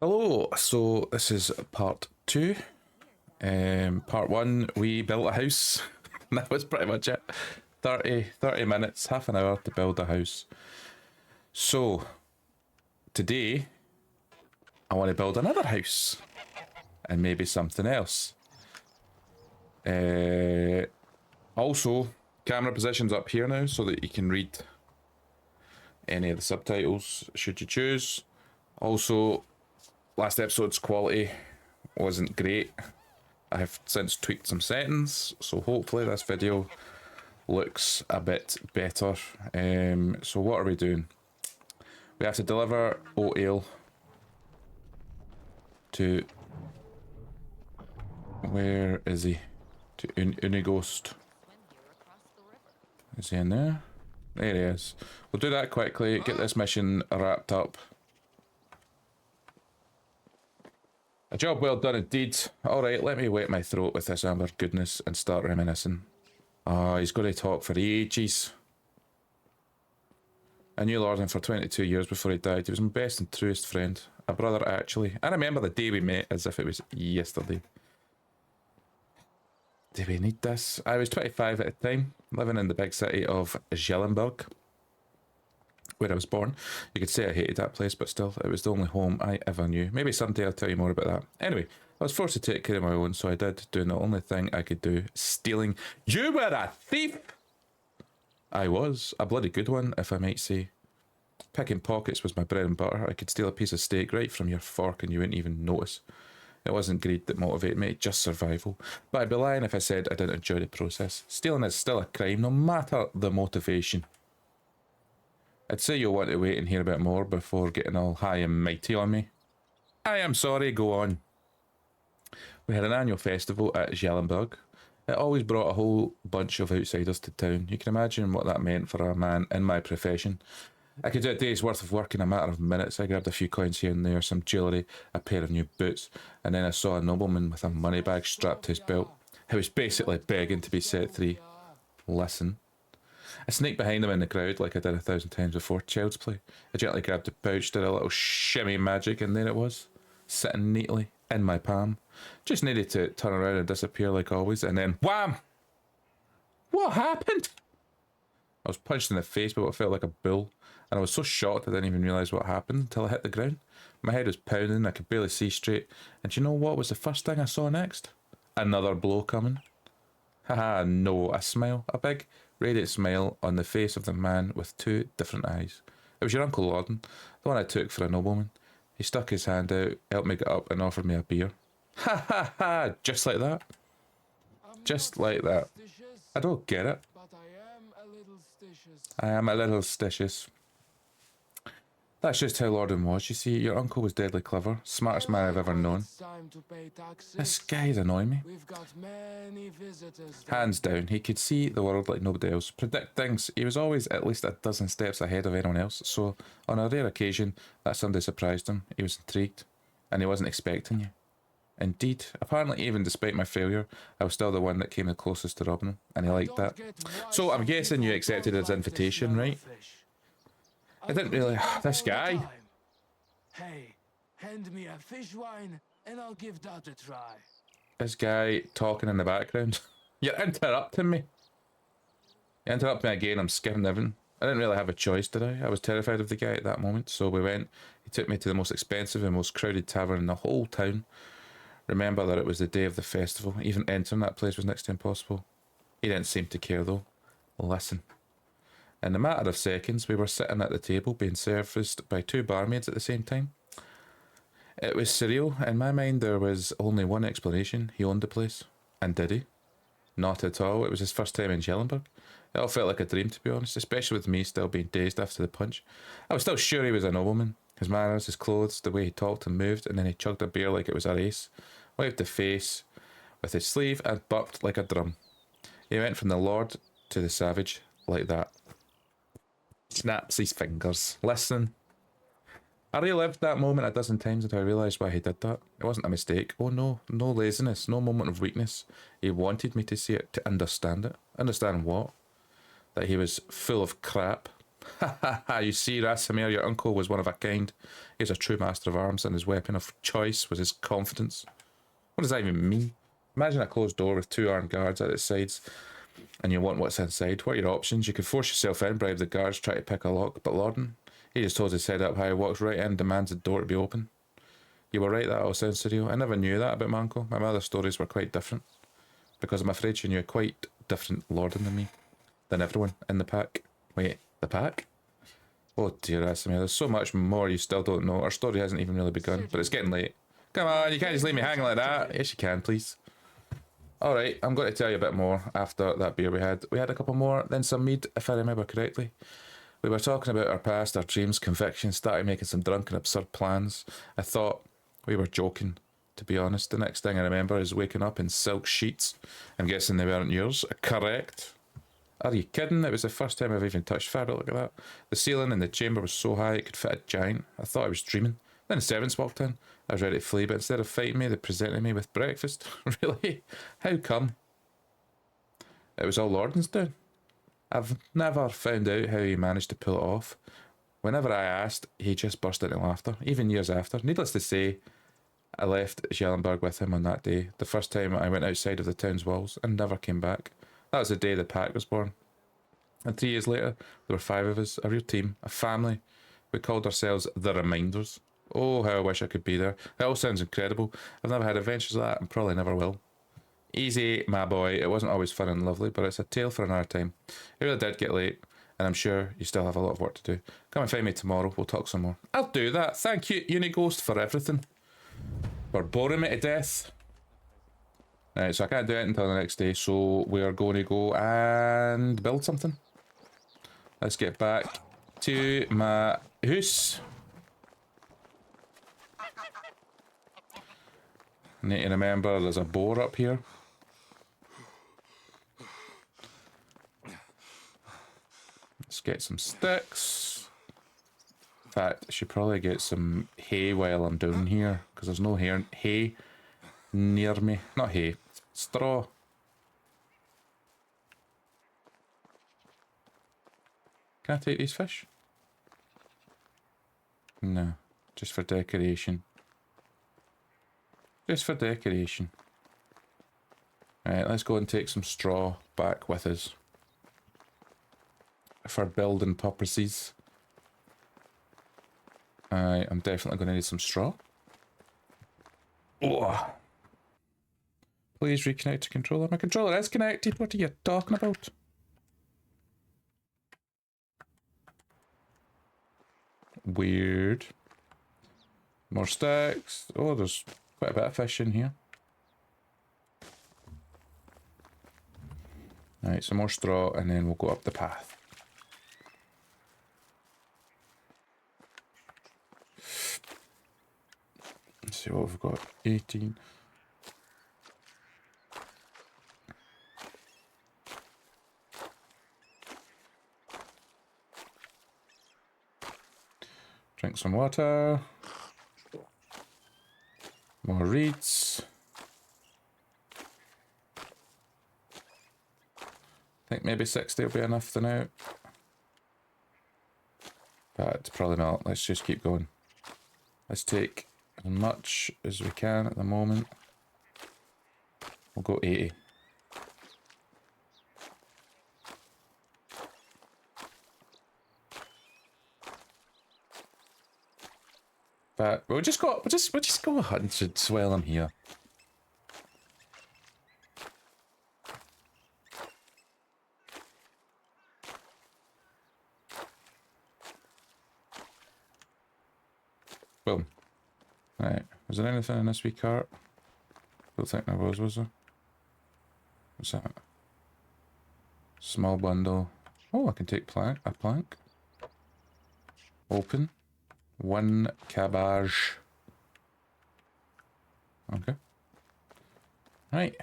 Hello, so this is part two. Part one, we built a house. That was pretty much it. 30 minutes, half an hour to build a house. So, today, I want to build another house. And maybe something else. Also, camera position's up here now so that you can read any of the subtitles should you choose. Also, last episode's quality wasn't great. I have since tweaked some settings, so hopefully this video looks a bit better. So what are we doing? We have to deliver oat ale to... Where is he? To Unighost. Is he in there? There he is. We'll do that quickly, get this mission wrapped up. A job well done indeed. Alright, let me wet my throat with this amber goodness and start reminiscing. Ah, he's going to talk for ages. I knew Lorden for 22 years before he died. He was my best and truest friend. A brother, actually. I remember the day we met as if it was yesterday. Do we need this? I was 25 at the time, living in the big city of Gellenberg, where I was born. You could say I hated that place, but still, it was the only home I ever knew. Maybe someday I'll tell you more about that. Anyway, I was forced to take care of my own, so I did, doing the only thing I could do, stealing. You were a thief! I was. A bloody good one, if I might say. Picking pockets was my bread and butter. I could steal a piece of steak right from your fork and you wouldn't even notice. It wasn't greed that motivated me, just survival. But I'd be lying if I said I didn't enjoy the process. Stealing is still a crime, no matter the motivation. I'd say you'll want to wait and hear a bit more before getting all high and mighty on me. I am sorry, go on. We had an annual festival at Gellenberg. It always brought a whole bunch of outsiders to town. You can imagine what that meant for a man in my profession. I could do a day's worth of work in a matter of minutes. I grabbed a few coins here and there, some jewellery, a pair of new boots, and then I saw a nobleman with a money bag strapped to his belt. He was basically begging to be set free. Listen. I sneaked behind him in the crowd like I did 1,000 times before. Child's play. I gently grabbed the pouch, did a little shimmy magic, and there it was, sitting neatly in my palm. Just needed to turn around and disappear like always, and then wham! What happened? I was punched in the face by what felt like a bull, and I was so shocked I didn't even realise what happened until I hit the ground. My head was pounding, I could barely see straight, and do you know what was the first thing I saw next? Another blow coming. Haha, no, a smile. A big, radiant smile on the face of the man with two different eyes. It was your Uncle Lorden, the one I took for a nobleman. He stuck his hand out, helped me get up, and offered me a beer. Ha ha ha! Just like that. Just like that. I don't get it. I am a little stitious. That's just how Lorden was, you see. Your uncle was deadly clever, smartest man I've ever known. This guy's annoying me. Hands down, he could see the world like nobody else, predict things. He was always at least a dozen steps ahead of anyone else, so on a rare occasion that Sunday surprised him, he was intrigued, and he wasn't expecting you. Indeed, apparently even despite my failure, I was still the one that came the closest to robbing him, and he liked that. So I'm guessing you accepted his invitation, right? I didn't really... This guy. Hey, hand me a fish wine and I'll give that a try. This guy talking in the background. You're interrupting me. You interrupt me again, I'm skipping everything. I didn't really have a choice, did I? I was terrified of the guy at that moment, so we went. He took me to the most expensive and most crowded tavern in the whole town. Remember that it was the day of the festival. Even entering that place was next to impossible. He didn't seem to care though. Listen. In a matter of seconds, we were sitting at the table being serviced by two barmaids at the same time. It was surreal. In my mind, there was only one explanation. He owned the place. And did he? Not at all. It was his first time in Gellenberg. It all felt like a dream, to be honest, especially with me still being dazed after the punch. I was still sure he was a nobleman. His manners, his clothes, the way he talked and moved, and then he chugged a beer like it was a race, wiped the face with his sleeve and burped like a drum. He went from the lord to the savage like that. Snaps his fingers. Listen. I relived that moment a dozen times until I realised why he did that. It wasn't a mistake. Oh no, no laziness, no moment of weakness. He wanted me to see it, to understand it. Understand what? That he was full of crap. You see, Rasamir, your uncle was one of a kind. He was a true master of arms, and his weapon of choice was his confidence. What does that even mean? Imagine a closed door with 2 armed guards at its sides, and you want what's inside. What are your options? You could force yourself in, bribe the guards, try to pick a lock, but Lorden, he just holds his head up high, walks right in, demands the door to be open. You were right, that all sounds surreal. I never knew that about my uncle. My mother's stories were quite different, because I'm afraid she knew a quite different Lorden than me, than everyone in the pack. Wait, the pack? Oh dear, Asimir, there's so much more you still don't know. Our story hasn't even really begun, but it's getting late. Come on, you can't just leave me hanging like that. Yes, you can, please. Alright, I'm going to tell you a bit more after that beer we had. We had a couple more, then some mead, if I remember correctly. We were talking about our past, our dreams, convictions, started making some drunken, absurd plans. I thought we were joking, to be honest. The next thing I remember is waking up in silk sheets. I'm guessing they weren't yours. Correct. Are you kidding? It was the first time I've even touched fabric like that. The ceiling in the chamber was so high it could fit a giant. I thought I was dreaming. Then the servants walked in. I was ready to flee, but instead of fighting me, they presented me with breakfast. Really? How come? It was all Lorden's doing. I've never found out how he managed to pull it off. Whenever I asked, he just burst into laughter, even years after. Needless to say, I left Schellenberg with him on that day, the first time I went outside of the town's walls, and never came back. That was the day the pack was born. And 3 years later, there were 5 of us, a real team, a family. We called ourselves the Reminders. Oh, how I wish I could be there. It all sounds incredible. I've never had adventures like that and probably never will. Easy, my boy. It wasn't always fun and lovely, but it's a tale for another time. It really did get late, and I'm sure you still have a lot of work to do. Come and find me tomorrow. We'll talk some more. I'll do that. Thank you, Unighost, for everything. For boring me to death. Right, so I can't do it until the next day, so we are going to go and build something. Let's get back to my house. Need to remember there's a boar up here. Let's get some sticks. In fact, I should probably get some hay while I'm down here, because there's no hay near me. Not hay, straw. Can I take these fish? No, just for decoration. Just for decoration. Right, let's go and take some straw back with us. For building purposes. I'm definitely going to need some straw. Oh. Please reconnect to controller. My controller is connected. What are you talking about? Weird. More stacks. Oh, there's quite a bit of fish in here. Alright, some more straw and then we'll go up the path. Let's see what we've got. 18. Drink some water. More reeds. I think maybe 60 will be enough for now. But probably not. Let's just keep going. Let's take as much as we can at the moment. We'll go 80. But we'll just go 100 while I'm here. Boom. Right. Was there anything in this wee cart? Don't think there was there? What's that? Small bundle. Oh, I can take a plank. Open. 1 cabbage. Okay. Right.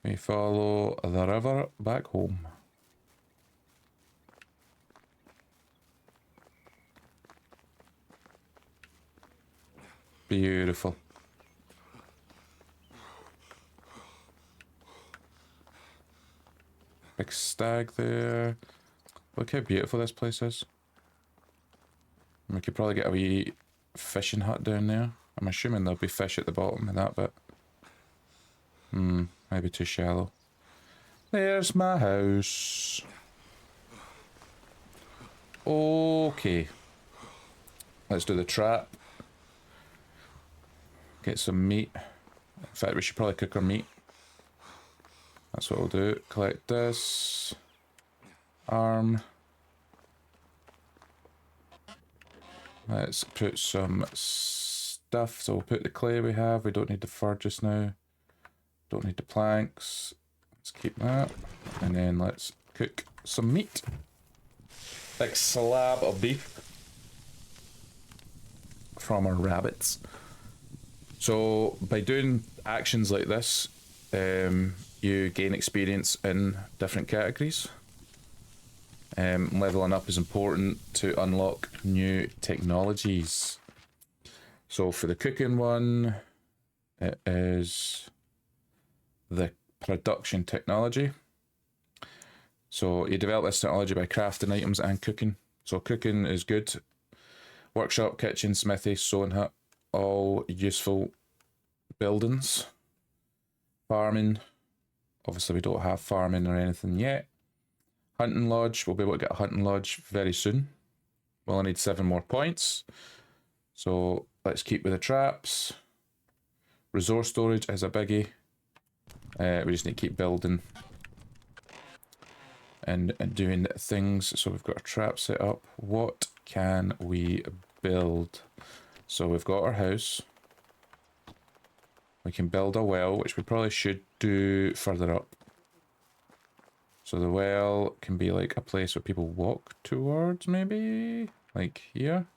We follow the river back home. Beautiful. Big stag there. Look how beautiful this place is. And we could probably get a wee fishing hut down there. I'm assuming there'll be fish at the bottom of that bit. Maybe too shallow. There's my house. Okay. Let's do the trap. Get some meat. In fact, we should probably cook our meat. That's what we'll do. Collect this. Arm. Let's put some stuff. So we'll put the clay we have. We don't need the fur just now. Don't need the planks. Let's keep that. And then let's cook some meat. Big slab of beef from our rabbits. So by doing actions like this, you gain experience in different categories. Leveling up is important to unlock new technologies. So for the cooking one, it is the production technology. So you develop this technology by crafting items and cooking. So cooking is good. Workshop, kitchen, smithy, sewing hut, all useful buildings. Farming, obviously we don't have farming or anything yet. Hunting lodge, we'll be able to get a hunting lodge very soon. We'll only need 7 more points. So let's keep with the traps. Resource storage is a biggie. We just need to keep building and doing things. So we've got a trap set up. What can we build? So we've got our house. We can build a well, which we probably should do further up. So the well can be like a place where people walk towards, maybe? Like here.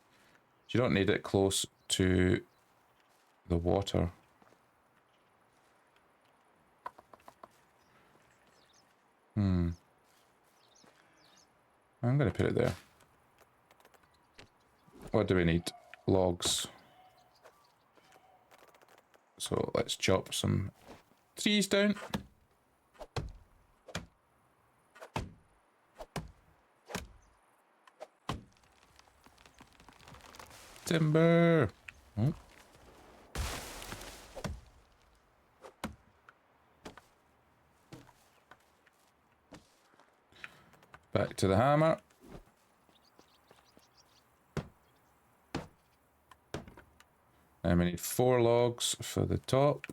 You don't need it close to the water. I'm going to put it there. What do we need? Logs. So let's chop some trees down. Timber. Oh. Back to the hammer. And we need 4 logs for the top.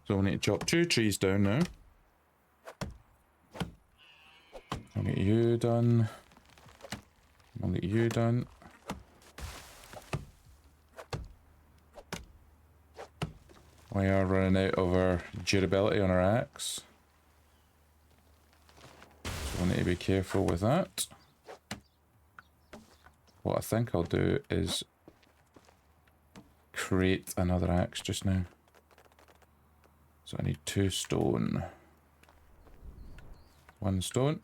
So we need to chop 2 trees down now. I'll get you done. I'll get you done. We are running out of our durability on our axe. So we need to be careful with that. What I think I'll do is create another axe just now. So I need 2 stone. 1 stone.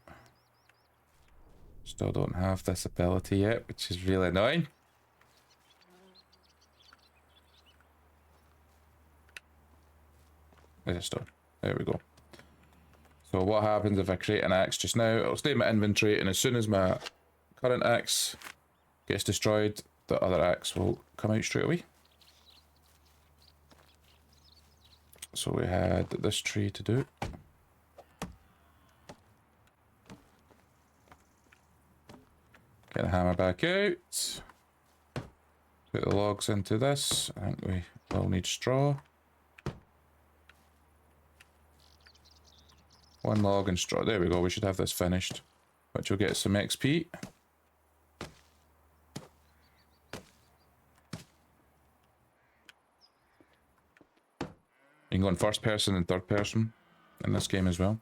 Still don't have this ability yet, which is really annoying. There's a stone. There we go. So what happens if I create an axe just now? It'll stay in my inventory, and as soon as my current axe gets destroyed, the other axe will come out straight away. So we had this tree to do. Get the hammer back out. Put the logs into this. I think we will need straw. 1 log and straw. There we go. We should have this finished. Which will get some XP. You can go in first person and third person in this game as well.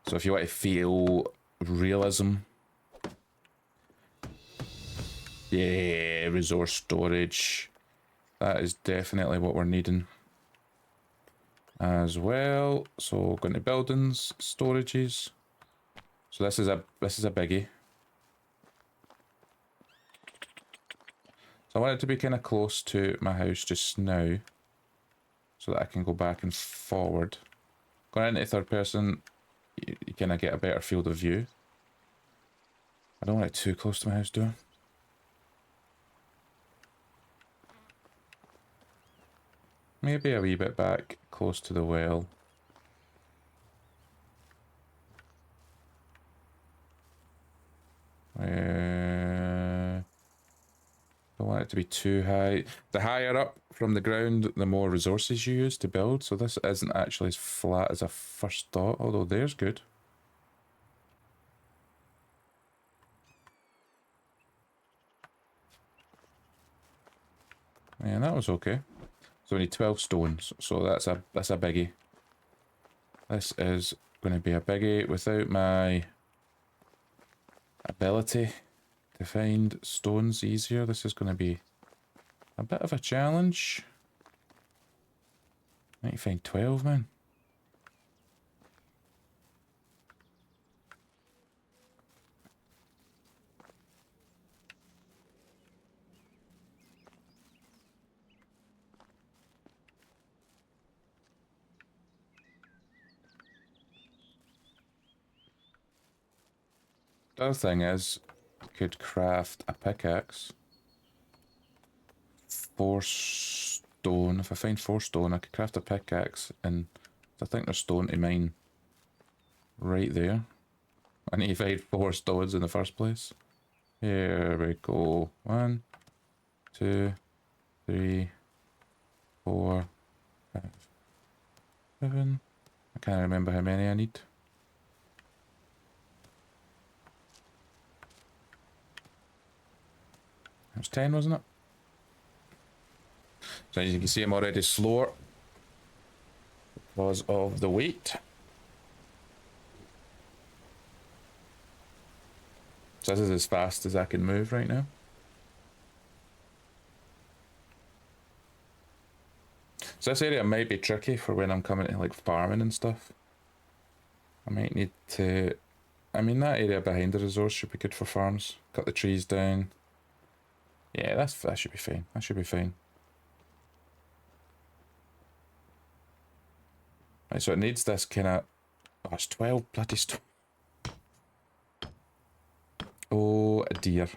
So if you want to feel realism. Yeah, resource storage. That is definitely what we're needing as well. So going to buildings, storages. So this is a biggie. So I want it to be kind of close to my house just now. so that I can go back and forward. Going into third person, you kind of get a better field of view. I don't want it too close to my house, do I? Maybe a wee bit back, close to the well. Don't want it to be too high. The higher up from the ground, the more resources you use to build. So this isn't actually as flat as I first thought, although there's good. Yeah, that was okay. So we need 12 stones, so that's a biggie. This is going to be a biggie without my ability to find stones easier. This is going to be a bit of a challenge. I need to find 12, man. The other thing is, I could craft a pickaxe. 4 stone. If I find 4 stone, I could craft a pickaxe, and I think there's stone to mine right there. I need to find 4 stones in the first place. Here we go. 1, 2, 3, 4, 5, 7. I can't remember how many I need. It was 10, wasn't it? So as you can see, I'm already slower because of the weight. So this is as fast as I can move right now. So this area might be tricky for when I'm coming to like farming and stuff. I might need to... I mean, that area behind the resource should be good for farms. Cut the trees down. Yeah, that should be fine. That should be fine. Right, so it needs this kind of... Oh, it's 12 bloody stone. Oh dear.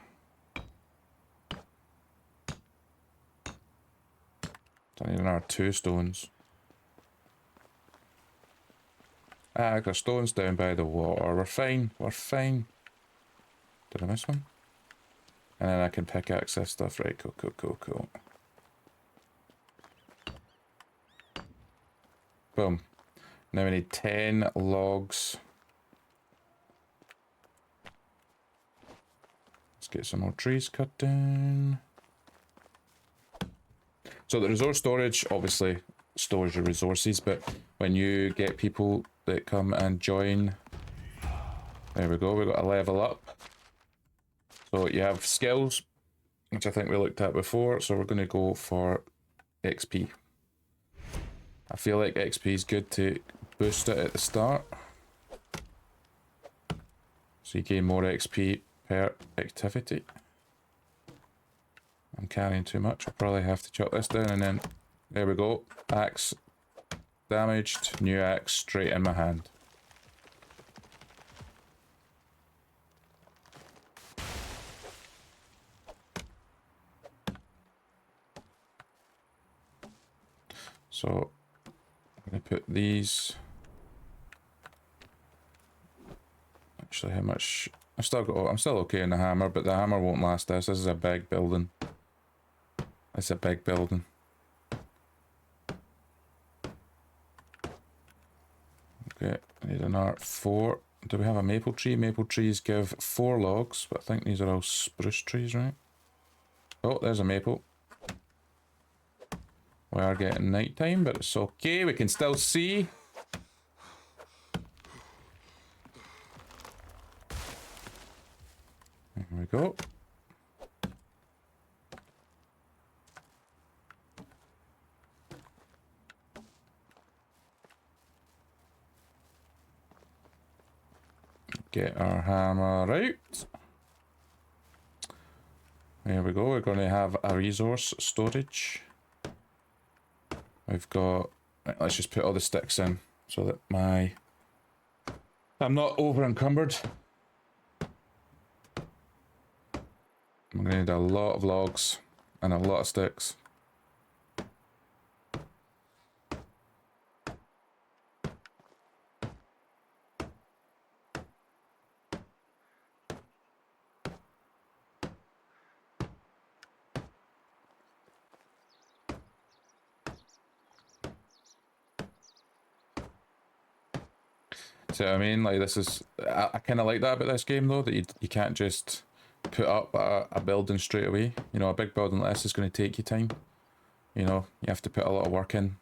I need another 2 stones. Ah, I got stones down by the water. We're fine. We're fine. Did I miss one? And then I can pickaxe this stuff. Right, cool, cool, cool, cool. Boom. Now we need 10 logs. Let's get some more trees cut down. So the resource storage obviously stores your resources, but when you get people that come and join, there we go, we've got a level up. So you have skills, which I think we looked at before, so we're going to go for XP. I feel like XP is good to boost it at the start. So you gain more XP per activity. I'm carrying too much. I'll probably have to chop this down, and then there we go. Axe damaged, new axe straight in my hand. So I'm going to put these. Actually, how much? I'm still okay in the hammer, but the hammer won't last us. This is a big building. It's a big building. Okay, I need another 4. Do we have a maple tree? Maple trees give 4 logs, but I think these are all spruce trees, right? Oh, there's a maple. We are getting nighttime, but it's okay. We can still see. There we go. Get our hammer out. There we go. We're going to have a resource storage. We've got Right, let's just put all the sticks in so that I'm not over encumbered. I'm gonna need a lot of logs and a lot of sticks. So I mean, like, this is, I kind of like that about this game though, that you can't just put up a building straight away. You know, a big building like this is going to take you time. You know, you have to put a lot of work in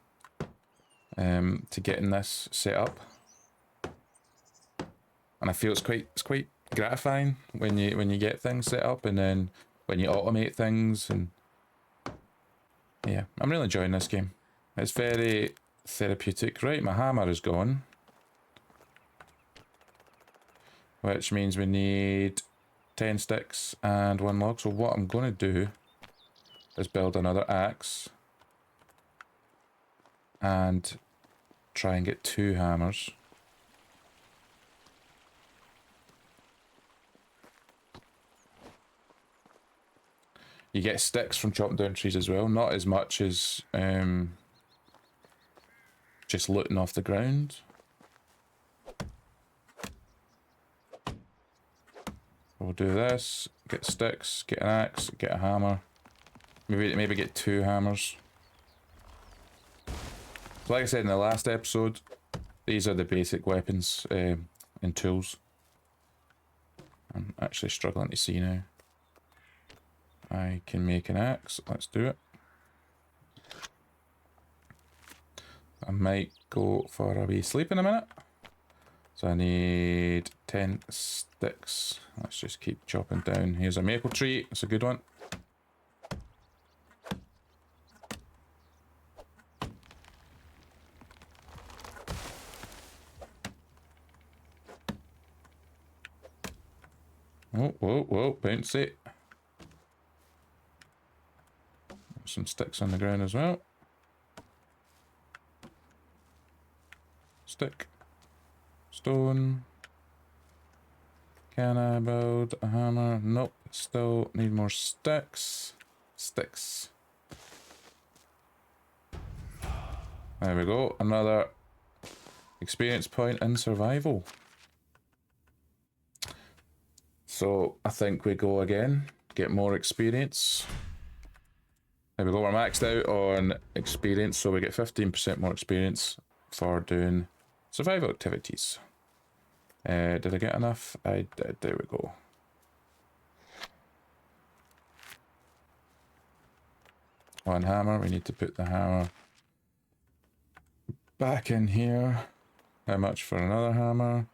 to getting this set up. And I feel it's quite gratifying when you get things set up, and then when you automate things. And yeah, I'm really enjoying this game. It's very therapeutic. Right, my hammer is gone, which means we need 10 sticks and 1 log. So what I'm going to do is build another axe and try and get 2 hammers. You get sticks from chopping down trees as well, not as much as just looting off the ground. We'll do this, get sticks, get an axe, get a hammer. Maybe get 2 hammers. So like I said in the last episode, these are the basic weapons and tools. I'm actually struggling to see now. I can make an axe, let's do it. I might go for a wee sleep in a minute. So I need 10 sticks. Let's just keep chopping down. Here's a maple tree, it's a good one. Oh, whoa, bouncy. Some sticks on the ground as well. Stick. Stone. Can I build a hammer? Nope. Still need more sticks. Sticks. There we go. Another experience point in survival. So I think we go again. Get more experience. There we go. We're maxed out on experience, so we get 15% more experience for doing survival activities. Did I get enough? I did. There we go. One hammer. We need to put the hammer back in here. How much for another hammer?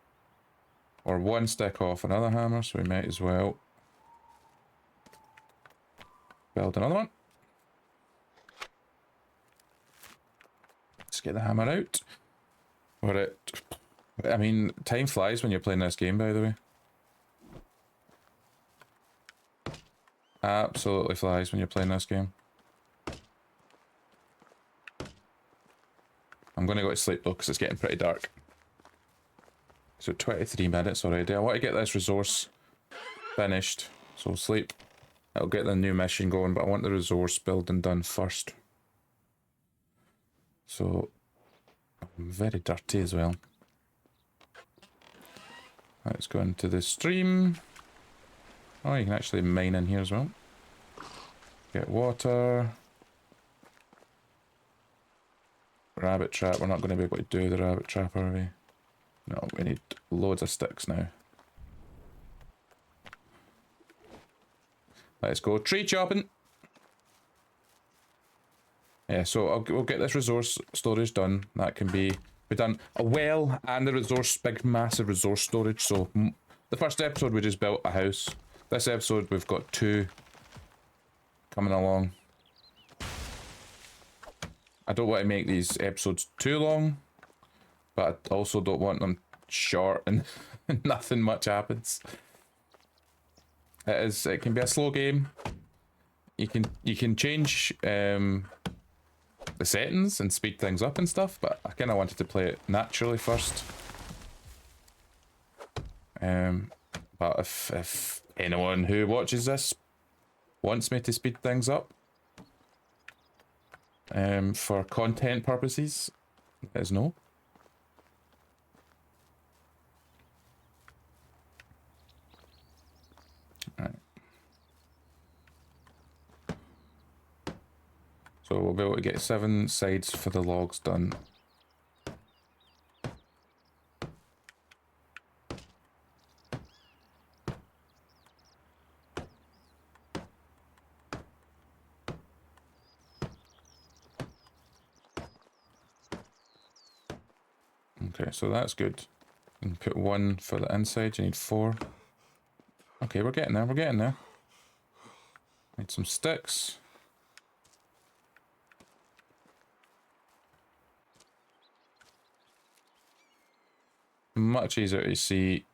Or 1 stick off another hammer, so we might as well build another one. Let's get the hammer out. I mean, time flies when you're playing this game, by the way. Absolutely flies when you're playing this game. I'm going to go to sleep though, because it's getting pretty dark. So 23 minutes already. I want to get this resource finished. So sleep. I'll get the new mission going, but I want the resource building done first. So I'm very dirty as well. Let's go into the stream. Oh, you can actually mine in here as well. Get water. Rabbit trap. We're not going to be able to do the rabbit trap, are we? No, we need loads of sticks now. Let's go tree chopping. Yeah, so we'll get this resource storage done. That can be done. A well and the resource, big massive resource storage. So the first episode we just built a house. This episode we've got 2 coming along. I don't want to make these episodes too long, but I also don't want them short and nothing much happens. It can be a slow game. You can change the settings and speed things up and stuff, but I kind of wanted to play it naturally first. But if anyone who watches this wants me to speed things up for content purposes, let us know. Right. So we'll be able to get 7 sides for the logs done. Okay, so that's good. You can put 1 for the inside, you need 4. Okay, we're getting there, we're getting there. Need some sticks. Much easier to see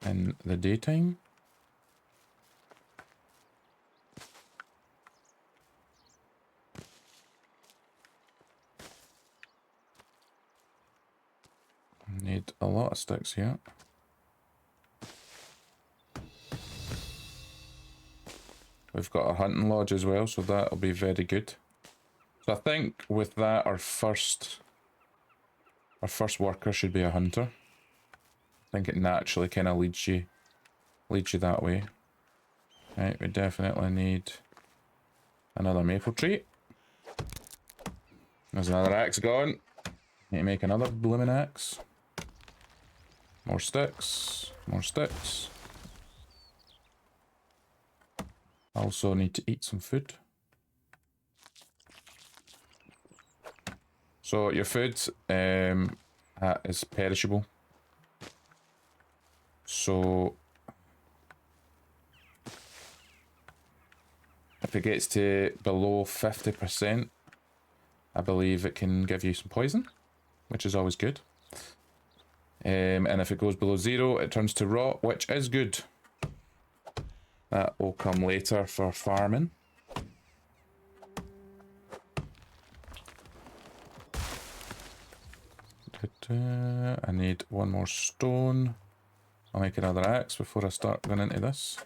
in the daytime. Need a lot of sticks here. We've got a hunting lodge as well, so that'll be very good. So I think with that, our first worker should be a hunter. I think it naturally kind of leads you that way. Right, we definitely need another maple tree. There's another axe gone. Need to make another blooming axe. More sticks, more sticks. Also need to eat some food. So your food is perishable. So if it gets to below 50%, I believe it can give you some poison, which is always good. And if it goes below 0, it turns to rot, which is good. That will come later for farming. I need 1 more stone. I'll make another axe before I start going into this.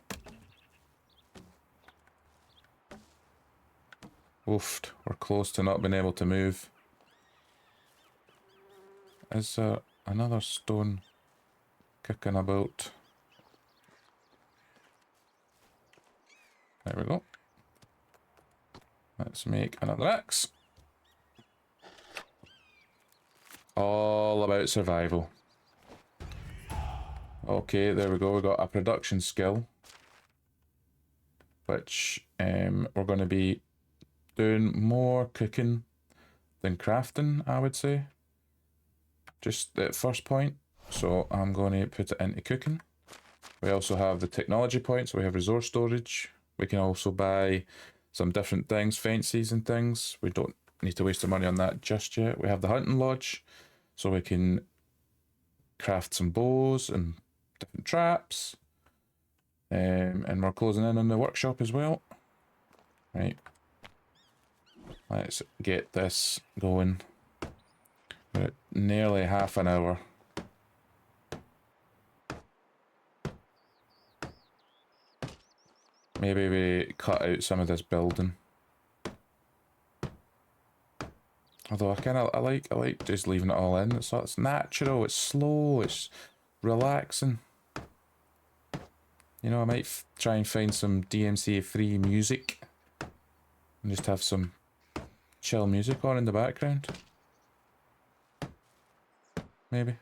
Oofed, we're close to not being able to move. Is there another stone kicking about? There we go. Let's make another axe. All about survival. Okay, there we go. We got a production skill, which we're going to be doing more cooking than crafting, I would say. Just at first point. So I'm going to put it into cooking. We also have the technology points. So we have resource storage. We can also buy some different things, fences and things. We don't need to waste our money on that just yet. We have the hunting lodge, so we can craft some bows and different traps. And we're closing in on the workshop as well. Right. Let's get this going. We're at nearly half an hour. Maybe we cut out some of this building. Although I like just leaving it all in. It's natural, it's slow, it's relaxing. You know, I might try and find some DMCA free music and just have some chill music on in the background. Maybe.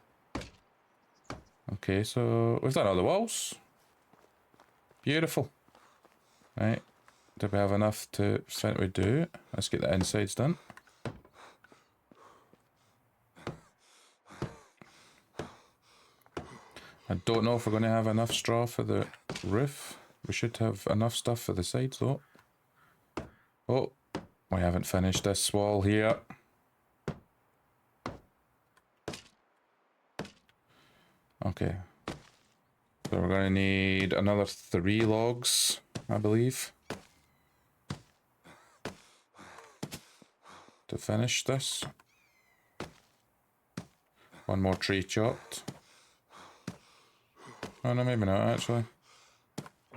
Okay, so we've done all the walls. Beautiful. Right, do we have enough to think we do? Let's get the insides done. I don't know if we're going to have enough straw for the roof. We should have enough stuff for the sides though. Oh, we haven't finished this wall here. Okay. So we're going to need another 3 logs, I believe. to finish this. One more tree chopped. Oh no, maybe not actually.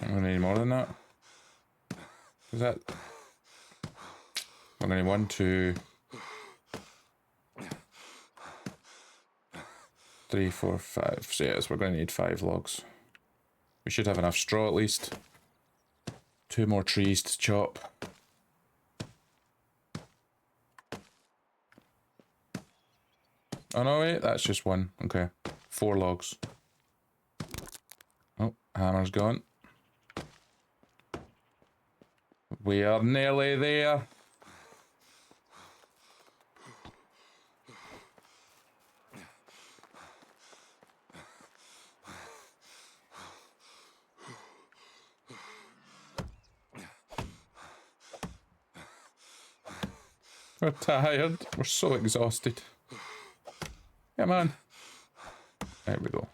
I'm gonna need more than that. Is that? I'm gonna need 1, 2, 3, 4, 5. So yes, we're gonna need 5 logs. We should have enough straw at least. 2 more trees to chop. Oh no, wait, that's just 1. Okay. 4 logs. Oh, hammer's gone. We are nearly there. We're tired. We're so exhausted. Come on. There we go.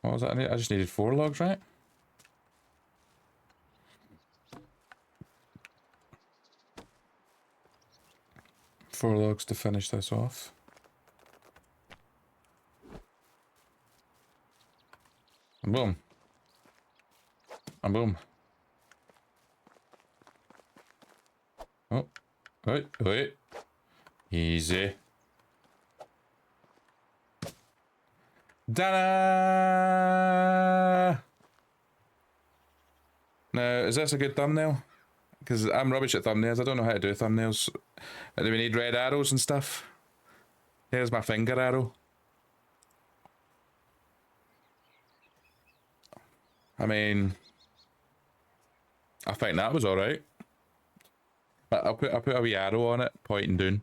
What was that? I just needed 4 logs, right? Four logs to finish this off. And boom. And boom. Oh. Wait, wait. Easy. Da-da! Now, is this a good thumbnail? Because I'm rubbish at thumbnails. I don't know how to do thumbnails. Do we need red arrows and stuff? Here's my finger arrow. I mean, I think that was alright. But I'll put a wee arrow on it, pointing down.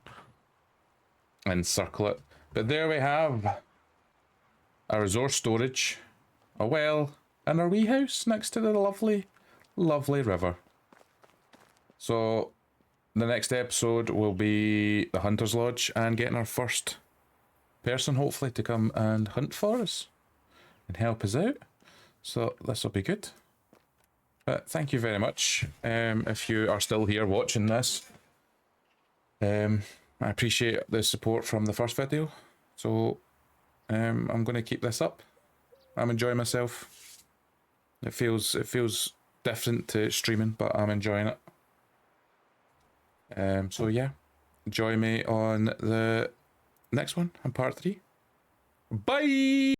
And circle it. But there we have a resource storage, a well, and a wee house next to the lovely, lovely river. So the next episode will be the Hunter's Lodge and getting our first person, hopefully, to come and hunt for us and help us out. So this will be good. But thank you very much. If you are still here watching this, I appreciate the support from the first video. So I'm going to keep this up. I'm enjoying myself. It feels different to streaming, but I'm enjoying it. So yeah, join me on the next one on part 3. Bye!